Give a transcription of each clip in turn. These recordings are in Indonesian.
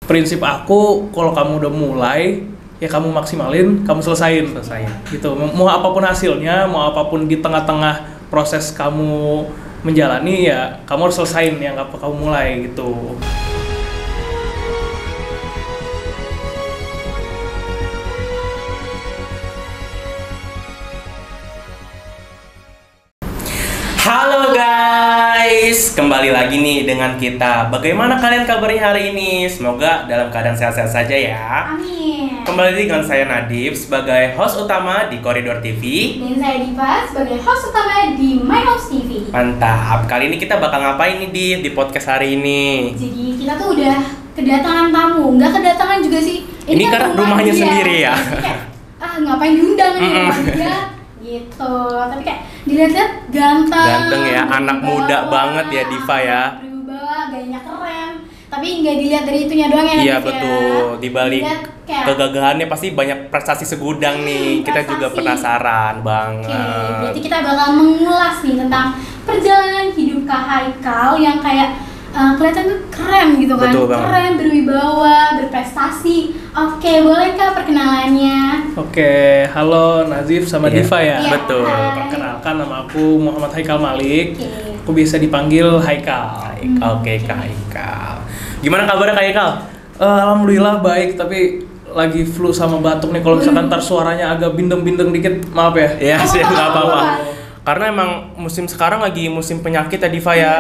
Prinsip aku kalau kamu udah mulai ya kamu maksimalin, kamu selesain gitu. Mau apapun hasilnya, mau apapun di tengah-tengah proses kamu menjalani ya kamu harus selesain yang apa kamu mulai gitu. Halo guys, kembali lagi nih dengan kita. Bagaimana kalian kabarnya hari ini? Semoga dalam keadaan sehat-sehat saja ya. Amin. Kembali lagi dengan saya Nadif sebagai host utama di Koridor TV. Dan saya Diva sebagai host utama di My House TV. Mantap. Kali ini kita bakal ngapain nih di podcast hari ini? Jadi kita tuh udah kedatangan tamu, nggak kedatangan juga sih. Ini kan rumahnya dia. sendiri ya. Kayak, ngapain diundang nih rumah dia? Gitu. Tapi kayak dilihat-lihat Ganteng ya, anak muda banget ya Diva ya. Berubah, gayanya keren. Tapi nggak dilihat dari itunya doang ya. Iya Div, betul. Di balik kayak kegagalannya pasti banyak prestasi segudang nih. Kita juga prestasi. penasaran Oke, banget. berarti kita bakal mengulas nih tentang perjalanan hidup Kak Haikal yang kayak kelihatan tuh keren gitu kan. Betul banget. Keren, berwibawa, berprestasi. Oke, boleh Kak perkenalannya? Oke, halo Nazif sama Iya. Diva ya. Iya. Betul. Hai. Perkenalkan, nama aku Muhammad Haikal Malik. Oke. Aku biasa dipanggil Haikal. Oke, Kak Haikal. Gimana kabarnya Kak Haikal? Alhamdulillah baik, tapi lagi flu sama batuk nih. Kalau misalkan ntar suaranya agak bindeng-bindeng dikit, maaf ya. Ya sih, Oh, nggak apa-apa. apa-apa. Karena emang musim sekarang lagi musim penyakit ya Diva ya.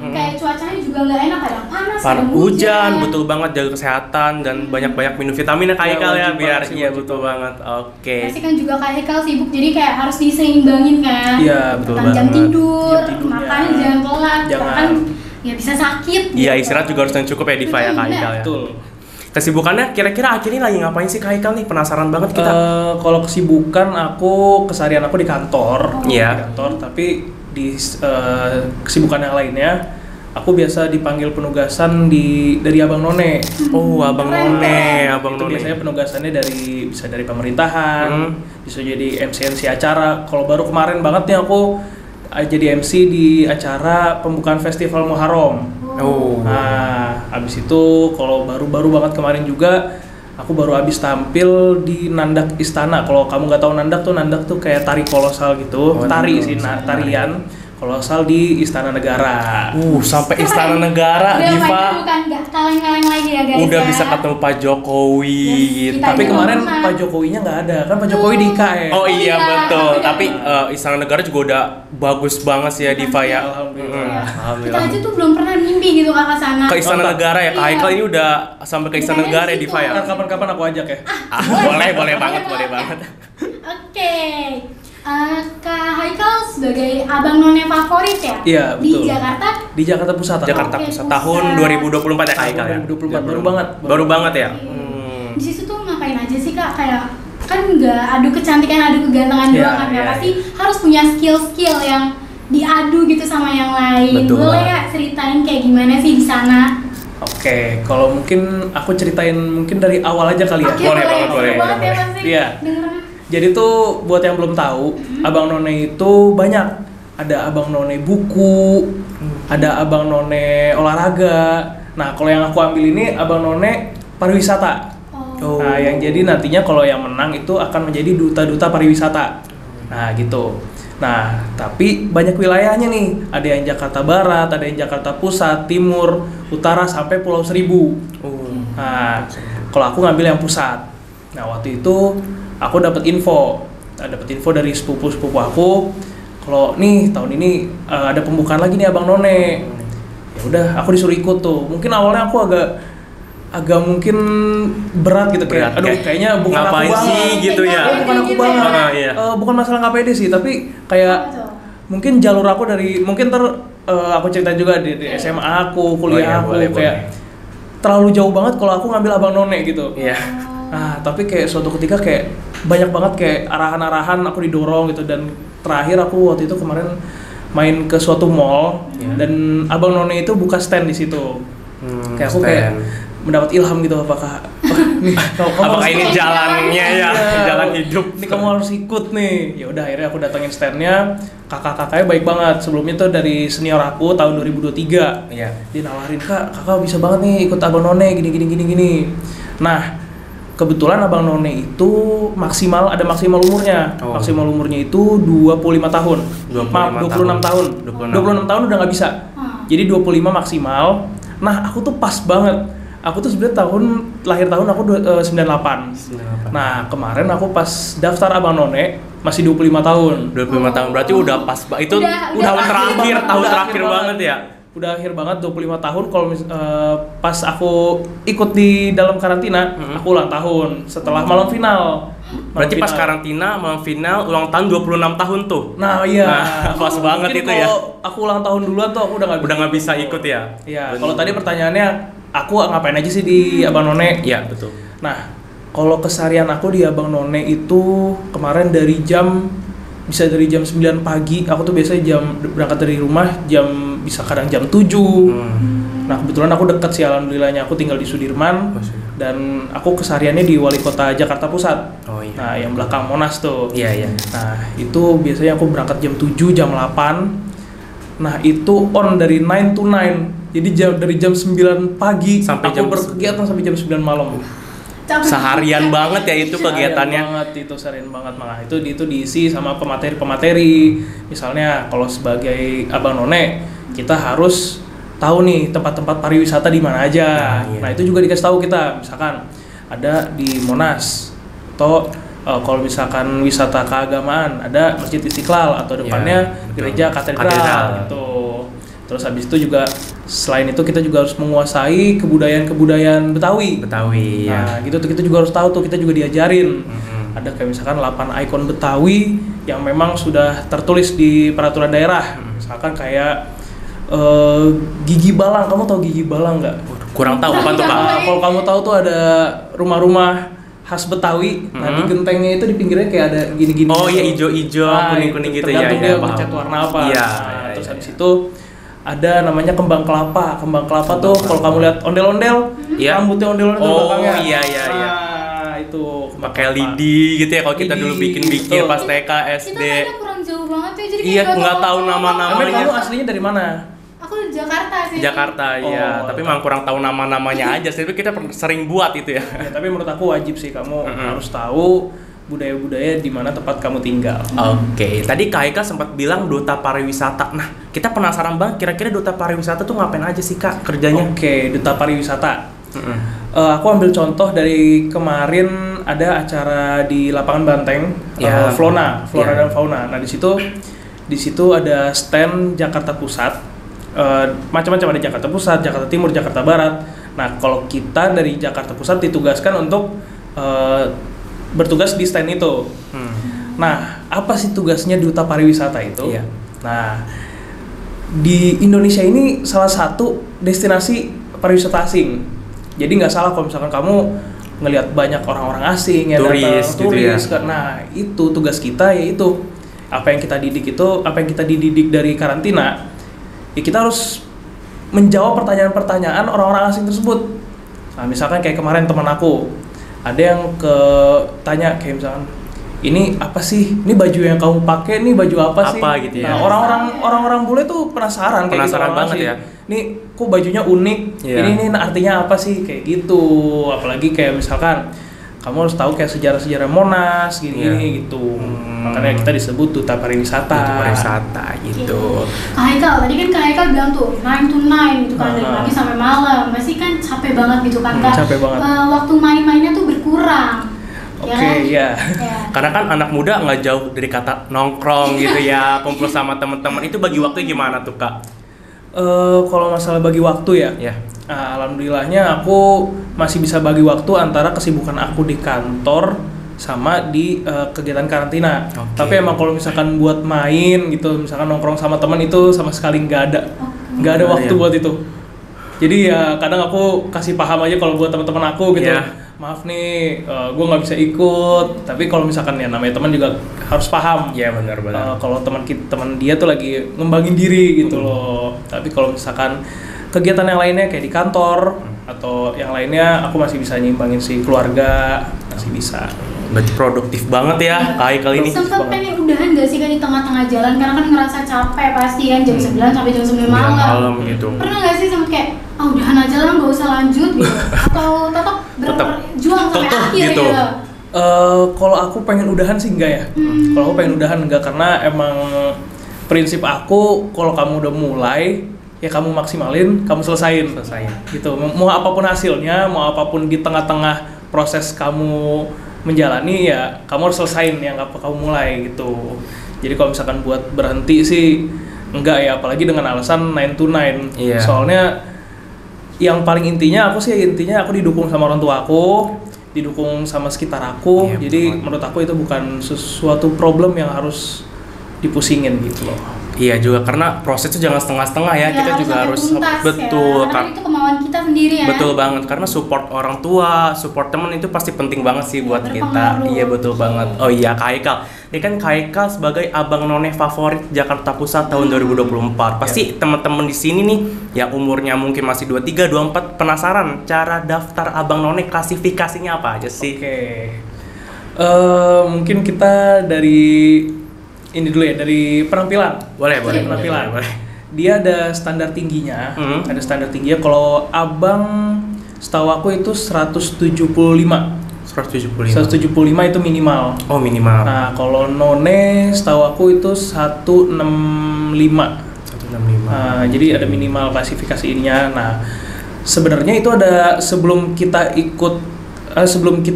Kayak cuacanya juga nggak enak, kadang panas, Parah kadang hujan, betul banget, jaga kesehatan dan banyak-banyak minum vitamin ya Kak Iya, Haikal ya, wajib biar banget sih, iya wajib betul banget. Oke. Pasti kan juga Kak Haikal sibuk, jadi kayak harus diseimbangin kan. Iya, betul Tentang jam banget. tidur, Jam tidurnya. makan jangan telat, Jangan. kan ya bisa sakit. Iya, gitu. istirahat juga harus yang cukup ya Diva ya Kak Haikal ya. Betul. Kesibukannya kira-kira akhirnya lagi ngapain sih Kak Haikal nih? Penasaran banget kita. Kalau kesibukan aku, keseharian aku di kantor. Iya. Di kantor, tapi di kesibukan yang lainnya aku biasa dipanggil penugasan dari Abang None. Oh, Abang Keren, None, keren. Abang Itu None. biasanya penugasannya bisa dari pemerintahan, bisa jadi MC acara. Kalau baru kemarin banget nih aku jadi MC di acara pembukaan Festival Muharram. Oh. Nah, abis itu kalau baru-baru banget kemarin juga aku baru habis tampil di Nandak Istana. Kalau kamu nggak tahu Nandak tuh kayak tari kolosal gitu, Oh, tari Nandak sih, Istana. tarian kolosal di Istana Negara. Sampai Istana Negara Udah Diva. main bukan nggak kaleng-kaleng lagi ya guys. Udah ya. bisa ketemu Pak Jokowi Yes, gitu. kita Tapi juga kemarin pernah. Pak Jokowinya nggak ada, kan Pak Jokowi di IKN. Oh iya iya, betul. iya. Tapi Istana Negara juga udah bagus banget sih ya Diva ya. Alhamdulillah. Iya. Kita Alhamdulillah. aja tuh belum pernah mimpi gitu Kak ke sana. Ke Istana Mantap. Negara ya Kak Iya. Haikal ini udah sampai ke Istana Bukannya Negara ya di Diva situ. ya. Ntar kapan-kapan aku ajak ya. Boleh banget. Oke. Kak Haikal sebagai abang none favorit ya? Iya, betul. Di Jakarta? Di Jakarta Pusat. Jakarta Oke, Pusat Pusat. tahun 2024 ya Kak Haikal ya. 2024 baru banget. Baru banget ya. Di situ tuh ngapain aja sih Kak? Kayak kan nggak adu kecantikan, adu kegantengan Iya, doang kan ya. iya, Pasti harus punya skill-skill yang diadu gitu sama yang lain. Betul Boleh banget. Kak ceritain kayak gimana sih di sana? Oke, kalau mungkin aku ceritain mungkin dari awal aja kali ya. Oke, Boleh banget, seru boleh. banget ya pasti. Iya. Dengernya. Jadi tuh buat yang belum tahu, Abang None itu banyak. Ada Abang None buku, ada Abang None olahraga. Nah, kalau yang aku ambil ini Abang None pariwisata. Oh. Nah, yang jadi nantinya kalau yang menang itu akan menjadi duta-duta pariwisata. Nah, gitu. Nah, tapi banyak wilayahnya nih. Ada yang Jakarta Barat, ada yang Jakarta Pusat, Timur, Utara sampai Pulau Seribu. Nah, kalau aku ngambil yang pusat. Nah, waktu itu aku dapat info dari sepupu-sepupu aku. Kalau nih tahun ini ada pembukaan lagi nih Abang None. Ya udah, aku disuruh ikut tuh. Mungkin awalnya aku agak mungkin berat gitu kayak, Berat, aduh kayak, kayaknya bukan aku ngapain banget. sih gitu ya? Bukan aku Gitu banget. ya. Iya. Bukan masalah nggak pede sih, tapi kayak Apa tuh? mungkin jalur aku dari mungkin aku cerita juga di SMA aku, kuliah aku boleh, kayak boleh. terlalu jauh banget kalau aku ngambil Abang None gitu. Iya. Nah, tapi kayak suatu ketika kayak banyak banget kayak arahan-arahan aku didorong gitu, dan terakhir aku waktu itu kemarin main ke suatu mall dan Abang None itu buka stand di situ. Kayak aku kayak mendapat ilham gitu, apakah nih kamu Apakah harus ini ikut. jalannya ya, jalan hidup? Ini kamu harus ikut nih. Ya udah akhirnya aku datengin standnya. Kakak-kakaknya baik banget. Sebelumnya tuh dari senior aku tahun 2023. Iya. Dia nawarin, kakak bisa banget nih ikut Abang None gini. Nah, kebetulan Abang None itu ada maksimal umurnya. Oh. Maksimal umurnya itu 25 tahun. 25 Maaf, 26 tahun. 26 tahun udah nggak bisa. Jadi 25 maksimal. Nah, aku tuh pas banget. Aku tuh sebenarnya lahir tahun aku 98. Nah, kemarin aku pas daftar Abang None masih 25 tahun. 25 tahun berarti udah pas itu Udah tahun pas terakhir, banget. tahun Udah terakhir akhir banget ya. Udah akhir banget 25 tahun kalau pas aku ikut di dalam karantina, aku ulang tahun setelah malam final. Berarti pas final. karantina, malam final, ulang tahun 26 tahun tuh. Nah, iya. Nah, pas banget Mungkin itu ya. Kalau aku ulang tahun duluan tuh aku udah Nggak bisa ikut ya. Iya, Bener. kalau tadi pertanyaannya aku ngapain aja sih di Abang None? Iya, betul. Nah, kalau keseharian aku di Abang None itu kemarin bisa dari jam 9 pagi, aku tuh biasanya berangkat dari rumah bisa kadang jam 7. Nah, kebetulan aku dekat sih alhamdulillahnya, aku tinggal di Sudirman dan aku kesehariannya di Wali Kota Jakarta Pusat. Oh iya. Nah, yang belakang Monas tuh. Iya. Nah, itu biasanya aku berangkat jam 7, jam 8. Nah, itu on dari 9 to 9. Jadi dari jam 9 pagi Sampai aku jam berkegiatan sampai jam 9 malam. Seharian banget ya itu kegiatannya. Seharian banget malah itu diisi sama pemateri. Misalnya kalau sebagai Abang None kita harus tahu nih tempat-tempat pariwisata di mana aja. Nah, itu juga dikasih tahu kita. Misalkan ada di Monas atau kalau misalkan wisata keagamaan ada Masjid Istiqlal atau depannya gereja katedral gitu. Terus habis itu juga selain itu kita juga harus menguasai kebudayaan Betawi. Nah, gitu tuh kita juga harus tahu tuh, kita juga diajarin. Ada kayak misalkan 8 ikon Betawi yang memang sudah tertulis di peraturan daerah. Misalkan kayak Gigi Balang, kamu tahu Gigi Balang nggak? Kurang tahu apa tuh, Pak? Kalau kamu tahu tuh ada rumah-rumah khas Betawi. Nah, di gentengnya itu di pinggirnya kayak ada gini-gini. Oh iya, gitu. ijo-ijo, kuning-kuning gitu ya. Tergantung dia Paham. ngecat warna apa. Iya. Terus habis itu ada namanya kembang kelapa. Kembang kelapa tuh kalau kamu lihat ondel-ondel, Iya. rambutnya ondel-ondel Oh, belakangnya. iya. Nah, itu kembang Pakai kelapa. lidi gitu ya kalau kita Lidi, dulu bikin-bikin betul. pas TK, Kita SD. kayaknya kurang jauh banget ya, jadi Iya, kayak nggak tahu apa-apa. nama-nama. Emang namanya. kamu aslinya dari mana? Aku dari Jakarta sih. Jakarta, iya. Oh, Tapi memang kurang tahu nama-namanya aja. Tapi kita sering buat itu ya. Ya, tapi menurut aku wajib sih kamu harus tahu budaya-budaya di mana tempat kamu tinggal. Oke, tadi Kak Eka sempat bilang duta pariwisata. Nah, kita penasaran banget kira-kira duta pariwisata tuh ngapain aja sih Kak kerjanya? Oke, duta pariwisata. Aku ambil contoh dari kemarin ada acara di lapangan Banteng, Ya. Flora Ya. dan Fauna. Nah, di situ ada stand Jakarta Pusat. Macam-macam, ada Jakarta Pusat, Jakarta Timur, Jakarta Barat. Nah, kalau kita dari Jakarta Pusat ditugaskan untuk bertugas di stand itu. Nah, apa sih tugasnya duta pariwisata itu? Iya. Nah, di Indonesia ini salah satu destinasi pariwisata asing. Jadi nggak salah kalau misalkan kamu ngelihat banyak orang-orang asing yang Turis datang, gitu ya. Nah, itu tugas kita, yaitu apa yang kita didik dari karantina. Ya kita harus menjawab pertanyaan-pertanyaan orang-orang asing tersebut. Nah, misalkan kayak kemarin teman aku ada yang tanya kayak misalkan, ini apa sih? Ini baju yang kamu pakai, ini baju apa sih? Apa gitu ya? Nah, orang-orang bule tuh penasaran kayak gitu, Penasaran orang banget asing. ya. Nih, kok bajunya unik? Iya. Ini artinya apa sih? Kayak gitu. Apalagi kayak misalkan kamu harus tahu kayak sejarah-sejarah Monas gini-gini gitu. Makanya kita disebut duta pariwisata. Duta pariwisata gitu. Kak Haikal, tadi kan Kak Haikal bilang tuh 9 to 9 gitu kan, dari pagi sampai malam. Pasti kan capek banget gitu kan Kak. Capek banget. Waktu main-mainnya tuh berkurang. Oke, iya. Ya. Karena kan anak muda nggak jauh dari kata nongkrong gitu ya, kumpul sama teman-teman. Itu bagi waktu gimana tuh Kak? Kalau masalah bagi waktu ya, Ya. alhamdulillahnya aku masih bisa bagi waktu antara kesibukan aku di kantor sama di kegiatan karantina. Oke. Tapi emang kalau misalkan buat main gitu, misalkan nongkrong sama teman itu sama sekali nggak ada Nggak ada waktu ya? buat itu. Jadi ya kadang aku kasih paham aja kalau buat teman-teman aku gitu. Iya. Maaf nih, gue nggak bisa ikut. Tapi kalau misalkan ya namanya teman juga harus paham. Iya benar-benar. Kalau teman dia tuh lagi ngembangin diri gitu loh. Tapi kalau misalkan kegiatan yang lainnya kayak di kantor atau yang lainnya aku masih bisa nyimbangin si keluarga, masih bisa. Berarti produktif banget ya Kak Haikal ini. Sempet pengen udahan gak sih kan di tengah-tengah jalan karena kan ngerasa capek pasti kan jam 9 sampai jam 9 malam. Gitu. Pernah gak sih sempet kayak udahan aja lah gak usah lanjut gitu atau tetap berjuang sampai akhir gitu. Kalau aku pengen udahan sih enggak ya. Kalau aku pengen udahan enggak karena emang prinsip aku kalau kamu udah mulai ya kamu maksimalin, kamu selesain gitu. Mau apapun hasilnya, mau apapun di tengah-tengah proses kamu menjalani ya kamu harus selesain yang apa kamu mulai gitu. Jadi kalau misalkan buat berhenti sih enggak ya, apalagi dengan alasan 9 to 9. Iya. Soalnya yang paling intinya aku didukung sama orang tua aku, didukung sama sekitar aku. Iya, jadi betul. menurut aku itu bukan sesuatu problem yang harus dipusingin gitu loh. Iya juga, karena proses itu jangan setengah-setengah ya, kita juga harus tuntas, betul ya. kan. Karena itu kemauan kita sendiri ya. Betul banget, karena support orang tua, support teman itu pasti penting banget sih buat kita. Berpengaruh. Iya betul banget. Oh iya Kak Haikal, ini kan Kak Haikal sebagai abang none favorit Jakarta Pusat tahun 2024. Pasti teman-teman di sini nih yang umurnya mungkin masih 23, 24 penasaran cara daftar abang none, klasifikasinya apa aja sih? Oke. Mungkin kita dari ini dulu ya, dari penampilan. Boleh. Penampilan. Boleh. Dia ada standar tingginya. Ada standar tingginya. Kalau abang setahu aku itu 175. 175. 175 itu minimal. Oh minimal. Nah, kalau none setahu aku itu 165. 165. Nah, jadi ada minimal klasifikasi ininya. Nah, sebenarnya itu ada sebelum kita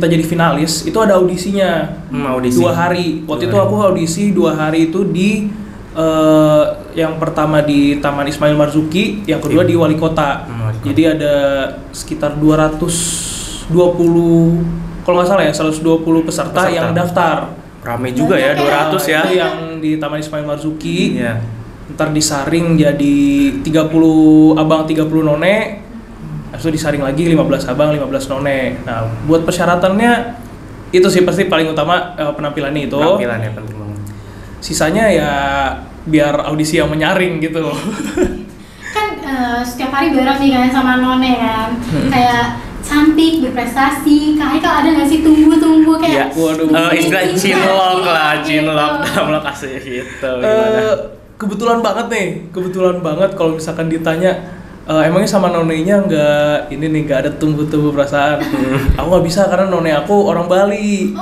jadi finalis itu ada audisinya. Audisi. 2 hari. Waktu itu aku audisi 2 hari itu di yang pertama di Taman Ismail Marzuki, yang kedua di Wali Kota. Jadi ada sekitar 220, kalau nggak salah ya, 120 peserta yang daftar. Rame juga ya, 200 ya. Itu yang di Taman Ismail Marzuki. Iya. Ntar disaring jadi 30 abang, 30 none. Habis itu disaring lagi 15 abang, 15 none. Nah, buat persyaratannya itu sih pasti paling utama penampilannya itu. Penampilannya penting banget. Sisanya ya biar audisi yang menyaring gitu. Kan setiap hari bareng nih kan sama none kan. Kayak cantik, berprestasi. Kak Haikal ada nggak sih tunggu kayak? Waduh. Istilah cinlok lah, gitu. cinlok dalam lokasi gitu. Kebetulan banget kalau misalkan ditanya emangnya sama nonenya nggak ada tunggu-tunggu perasaan. Aku nggak bisa karena none aku orang Bali.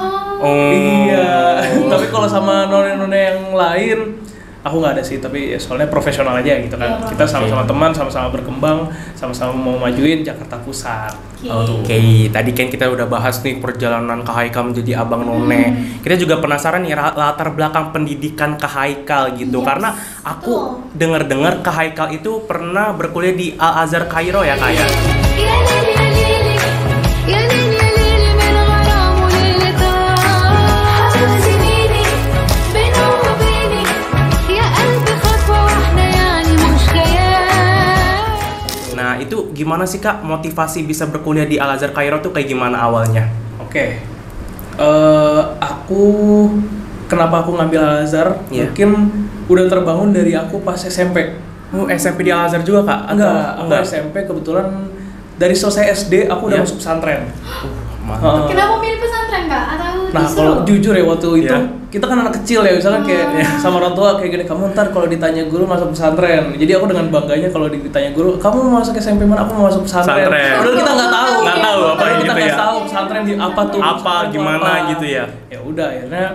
Iya. Tapi kalau sama none yang lain aku nggak ada sih, tapi ya soalnya profesional aja gitu kan. Kita sama-sama teman, sama-sama berkembang, sama-sama mau majuin Jakarta Pusat. Oke, tadi kan kita udah bahas nih perjalanan Kak Haikal menjadi abang none. Kita juga penasaran nih latar belakang pendidikan Kak Haikal gitu. Karena aku dengar Kak Haikal itu pernah berkuliah di Al Azhar Kairo ya Kak ya. Nah itu gimana sih Kak motivasi bisa berkuliah di Al Azhar Kairo tuh kayak gimana awalnya? Oke. Kenapa aku ngambil Al Azhar? Mungkin udah terbangun dari aku pas SMP. SMP di Al Azhar juga Kak? Enggak. SMP kebetulan dari selesai SD aku udah masuk pesantren. Mantap. Kenapa milih pesantren Kak? Atau Nah kalau jujur ya waktu itu kita kan anak kecil ya, misalkan kayak sama orang tua kayak gini, kamu ntar kalau ditanya guru masuk pesantren. Jadi aku dengan bangganya kalau ditanya guru, kamu mau masuk SMP mana? Aku mau masuk pesantren. Padahal kita nggak tahu apa kita gitu nggak ya. tahu pesantren di apa tuh, Apa gimana gitu ya. Ya udah akhirnya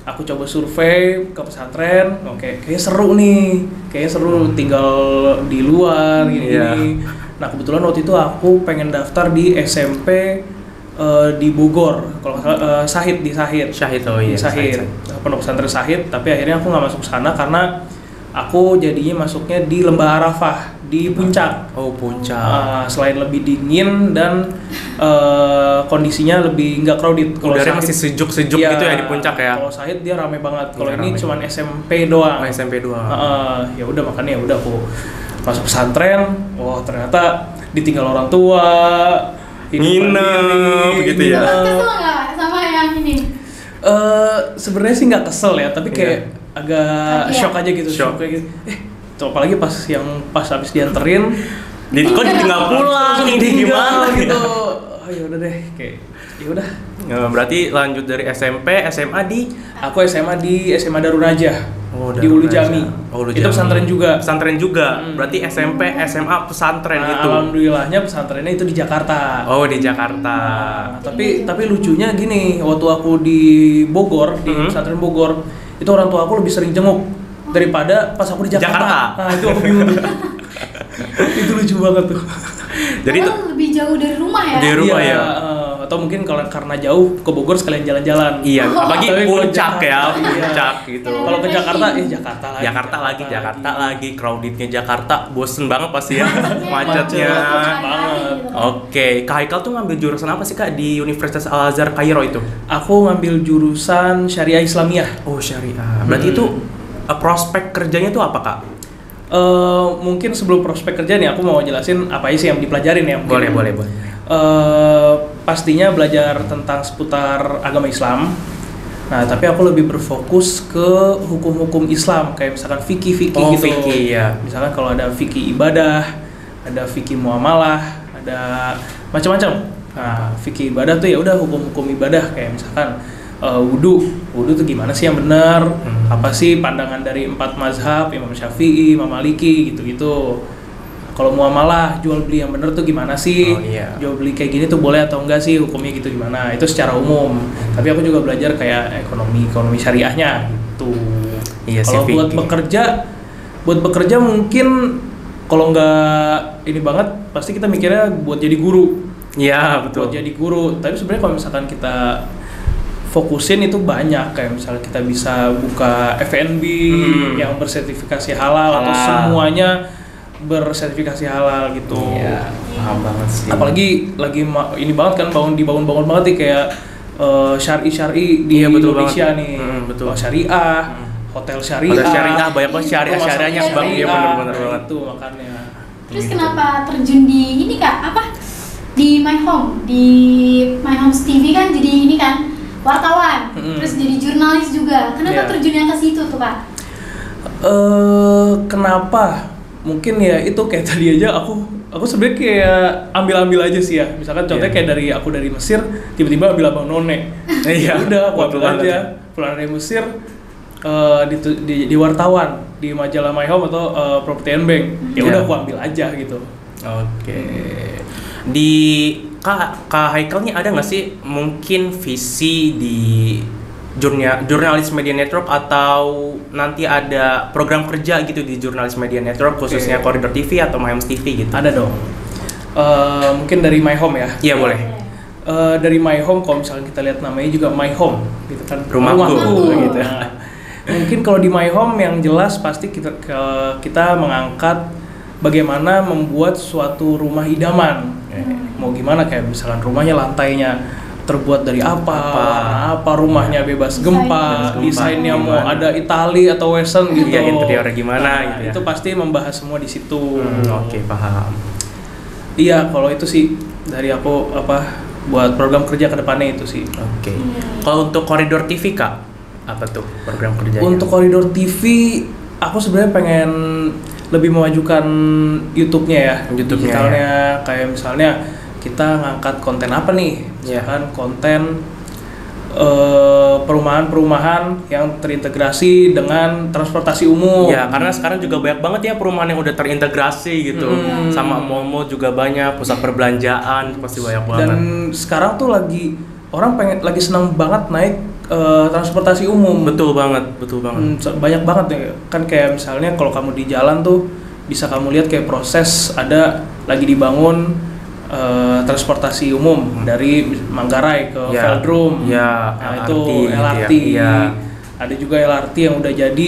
aku coba survei ke pesantren. Oke, kayaknya seru nih, tinggal di luar gini. Nah kebetulan waktu itu aku pengen daftar di SMP di Bogor, kalau nggak salah Syahid. Syahid. Pondok pesantren Syahid, tapi akhirnya aku nggak masuk sana karena aku jadinya masuknya di Lembah Arafah di Puncak. Oh Puncak. Selain lebih dingin dan kondisinya lebih nggak crowded. Kalau udaranya masih sejuk-sejuk gitu ya di Puncak ya. Kalau Syahid dia rame banget. Kalau ini cuma SMP doang. SMP doang. Ya udah makanya ya udah aku masuk pesantren. Wah ternyata ditinggal orang tua. Nginep begitu ya. Kesel nggak sama yang ini? Sebenarnya sih nggak kesel ya, tapi kayak agak shock aja gitu. Shock kayak gitu. Tuh, apalagi pas habis dianterin Jadi kok ditinggal pulang, ini gimana gitu. gitu? Oh ya udah deh, kayak ya udah. Berarti lanjut dari SMP, SMA di Aku SMA di SMA Darun Najah. Di Darun Ulu Najah. Jami. Ulu Itu Jami. pesantren juga. Pesantren juga. Berarti SMP, SMA pesantren Nah, itu. alhamdulillahnya pesantrennya itu di Jakarta. Oh, di Jakarta. Nah, tapi lucunya gini, waktu aku di Bogor, di pesantren Bogor, itu orang tua aku lebih sering jenguk daripada pas aku di Jakarta. Jakarta. Nah, itu aku bingung tuh. Itu lucu banget tuh. Jadi Padahal tuh lebih jauh dari rumah ya. Di rumah Iya, ya. atau mungkin kalau karena jauh ke Bogor sekalian jalan-jalan. Iya, Oh. apalagi Tapi kalau puncak ya, Jakarta, puncak gitu. Kalau ke Jakarta, Jakarta lagi. Jakarta lagi, crowdednya Jakarta, bosen banget pasti ya, macetnya. Macet banget. gitu. Oke, Kak Haikal tuh ngambil jurusan apa sih Kak di Universitas Al Azhar Kairo itu? Aku ngambil jurusan Syariah Islamiyah. Oh, syariah. Berarti itu prospek kerjanya tuh apa Kak? Mungkin sebelum prospek kerja nih, aku mau jelasin apa aja sih yang dipelajarin ya. Mungkin. Boleh. Pastinya belajar tentang seputar agama Islam. Nah, tapi aku lebih berfokus ke hukum-hukum Islam, kayak misalkan fikih-fikih Oh, gitu. fikih, ya. Misalkan kalau ada fikih ibadah, ada fikih muamalah, ada macam-macam. Nah, fikih ibadah tuh ya udah hukum-hukum ibadah, kayak misalkan wudhu tuh gimana sih yang benar? Apa sih pandangan dari 4 mazhab, Imam Syafi'i, Imam Maliki gitu-gitu. Kalau muamalah, jual beli yang benar tuh gimana sih? Oh, iya. Jual beli kayak gini tuh boleh atau enggak sih, hukumnya gitu gimana? Itu secara umum. Tapi aku juga belajar kayak ekonomi syariahnya gitu. Iya sih, Kalau buat bekerja mungkin kalau nggak ini banget, pasti kita mikirnya buat jadi guru. Iya, betul. Buat jadi guru. Tapi sebenarnya kalau misalkan kita fokusin itu banyak, kayak misalnya kita bisa buka F&B yang bersertifikasi halal atau semuanya bersertifikasi halal gitu. Iya, paham banget sih. Apalagi lagi ini banget kan, dibangun banget nih kayak syari di Iya, betul Indonesia banget. nih. Betul. Syariah, hotel syariah. Hotel syariah, banyak banget syariahnya rumah sakit Bang. Iya, syariah. benar banget. Itu makanya. Terus kenapa terjun di ini Kak? Apa? Di My Home TV kan jadi ini kan wartawan, terus jadi jurnalis juga. Kenapa Iya. terjunnya ke situ tuh Kak? Kenapa? Mungkin ya itu kayak tadi aja aku sebenarnya kayak ambil aja sih ya. Misalkan contohnya kayak dari Mesir tiba-tiba ambil Abang None. Iya, Udah aku betul ambil banget. aja. Pulang dari Mesir di wartawan di majalah My Home atau Property and Bank. Ya udah Iya. aku ambil aja gitu. Oke. Di Kak Haikal nih ada nggak sih mungkin visi di Jurnalis Media Network atau nanti ada program kerja gitu di Jurnalis Media Network khususnya Koridor TV atau My Home TV gitu? Ada dong. Mungkin dari My Home ya. Iya boleh. Dari My Home, kalau misalnya kita lihat namanya juga My Home gitu kan, Rumahku. gitu. Nah, mungkin kalau di My Home yang jelas pasti kita mengangkat bagaimana membuat suatu rumah idaman. Mau gimana, kayak misalkan rumahnya lantainya terbuat dari warna apa, rumahnya bebas gempa, desainnya mau ada Itali atau Western gitu. Iya, interiornya gimana Nah, gitu ya. itu pasti membahas semua di situ. Oke, paham. Iya, kalau itu sih dari aku buat program kerja ke depannya itu sih. Oke. Kalau untuk Koridor TV Kak, apa tuh program kerjanya? Untuk Koridor TV, aku sebenarnya pengen lebih memajukan YouTube-nya ya. YouTube-nya Digitalnya, kayak misalnya kita ngangkat konten apa nih? Iya. Misalkan konten perumahan-perumahan yang terintegrasi dengan transportasi umum. Ya, karena sekarang juga banyak banget ya perumahan yang udah terintegrasi gitu. Sama mall-mall juga banyak, pusat perbelanjaan pasti banyak banget. Dan sekarang tuh orang lagi senang banget naik transportasi umum. Betul banget. Banyak banget ya. Kan kayak misalnya kalau kamu di jalan tuh bisa kamu lihat kayak proses ada lagi dibangun transportasi umum dari Manggarai ke Veldrum. Ya, Nah, LRT itu gitu LRT. ya. Ada juga LRT yang udah jadi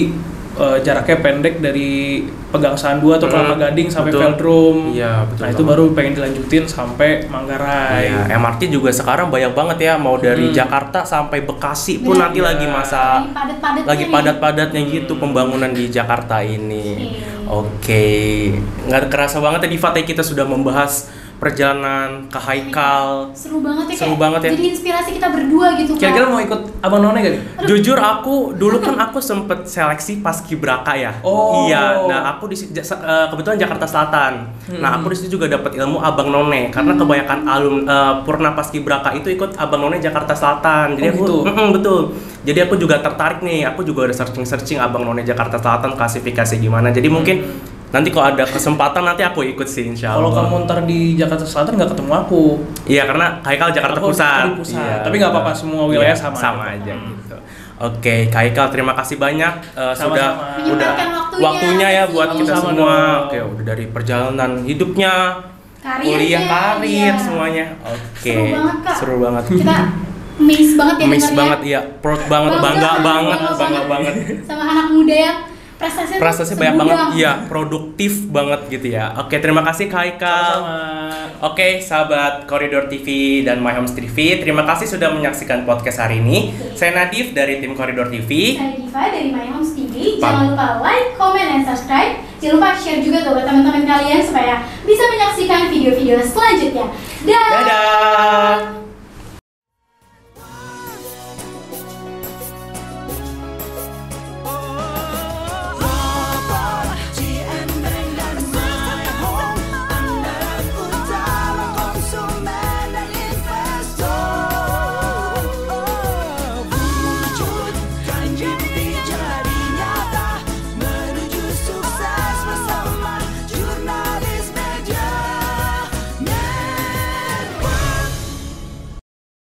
jaraknya pendek dari Pegangsaan 2 atau Kelapa Gading sampai betul. Veldrum. Iya, betul Nah, itu baru pengen dilanjutin sampai Manggarai. Iya, MRT juga sekarang banyak banget ya, mau dari Jakarta sampai Bekasi pun Benar. nanti lagi masa lagi padat-padatnya gitu pembangunan di Jakarta ini. Oke. Nggak kerasa banget tadi Fatih kita sudah membahas perjalanan ke Haikal. Seru banget ya. Seru banget ya. Jadi inspirasi kita berdua gitu kan. Kira-kira mau ikut Abang None gak nih? Jujur aku dulu kan aku sempet seleksi Paskibraka ya. Oh. Iya, nah aku kebetulan Jakarta Selatan. Nah, aku di situ juga dapat ilmu Abang None karena kebanyakan Purna Paskibraka itu ikut Abang None Jakarta Selatan. Jadi aku gitu. betul. Jadi aku juga tertarik nih. Aku juga udah searching Abang None Jakarta Selatan klasifikasi gimana. Jadi mungkin nanti kalau ada kesempatan nanti aku ikut sih insya Allah. Kalau kamu ntar di Jakarta Selatan nggak ketemu aku. Iya, karena Haikal Jakarta Aku Pusat. di pusat. Iya, Tapi nggak apa-apa, semua wilayah sama. sama aja gitu. Oke, Kak Haikal terima kasih banyak sudah Menyempatkan waktunya ya buat kita Sama-sama semua. dong. Oke, udah dari perjalanan hidupnya, Karirnya, kuliah, karir iya. semuanya. Oke. Seru banget, Kak. Seru banget. Kita miss banget ya Miss dengarnya. banget ya, proud banget, bangga banget, bangga banget. Sama anak muda yang prestasinya Banyak banget, segudang. iya, produktif banget gitu ya. Oke, terima kasih Kak Haikal. Sama-sama. Oke, sahabat Koridor TV dan My Homes TV, terima kasih sudah menyaksikan podcast hari ini. Saya Nadif dari tim Koridor TV. Saya Diva dari My Homes TV. Jangan lupa like, comment, dan subscribe. Jangan lupa share juga tuh ke teman-teman kalian supaya bisa menyaksikan video-video selanjutnya. Dadah! Dadah!